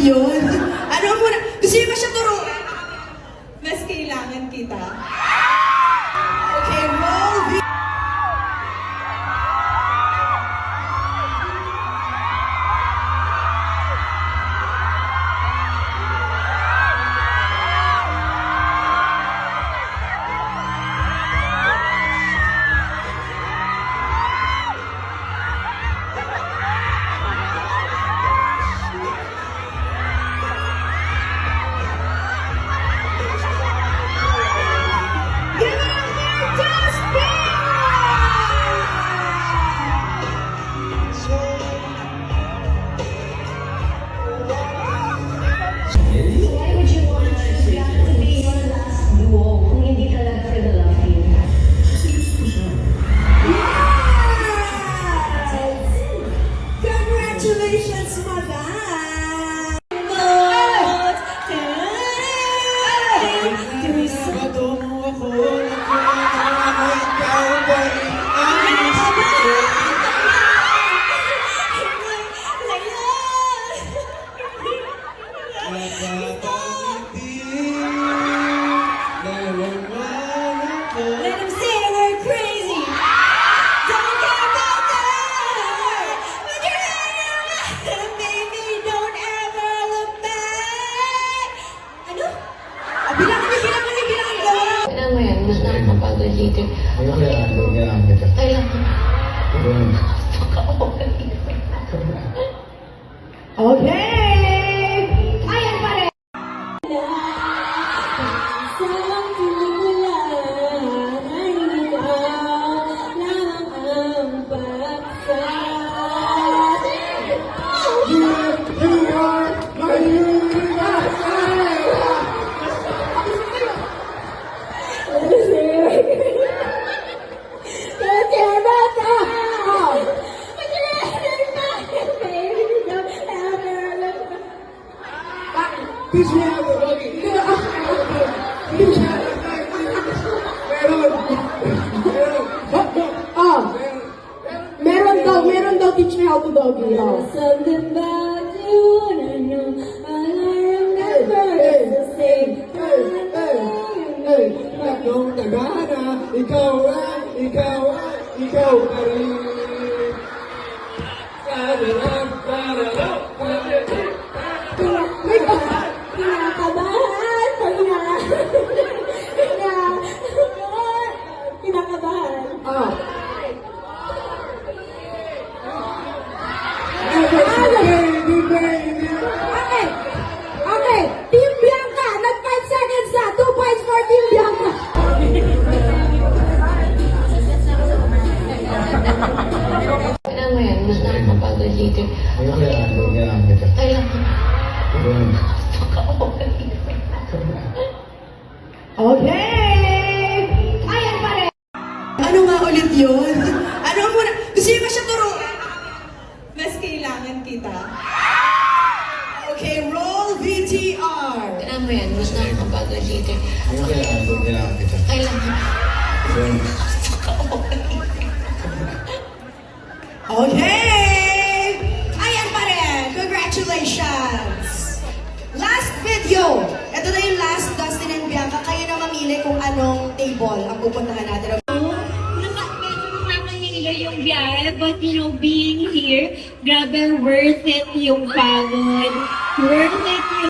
yun? Ano muna? Gusto niyo ba siya turuan? Mas kailangan kita. Okay, roll the... Congratulations, madam! Bato mo ako, ikaw ba ang gusto ko? Let him say the word crazy! Don't care about that! Put your hand on my head, baby, don't ever look back! Ano? Bilangan niyo! Alam mo yan, mas nakakapagod dito. Ayoko yan, kailangan kita. Kailangan. Okay! Ayan pa rin! Teach me how to buggy. Teach me how to Meron daw teach me how to doggy. Something about you, and I know all I remember is the same. Tatlong tagana, ikaw pa rin. Kinakabahan! Kinakabahan! Okay, Team Bianca, nag 5 seconds na. 2 points for Team Bianca. Alam mo yan, mas nakakapagod dito. Ayoko yan, kailangan kita. Kailangan. Okay! Ayan pa rin! Ano nga ulit yun? Ano muna? Gusto niyo ba siya turuan? Mas kailangan kita. Okay, roll VTR! Alam mo yan, mas nakakapagod dito. Ayoko yan, kailangan kita. Kailangan. Okay! Ayan pa rin! Congratulations! Last video! Ito na yung last, Dustin and Bianca. Kayo na mamili kung anong table ang pupuntahan natin. Nila yung biyahe, but you know, being here, grabe worth it yung pagod. Worth it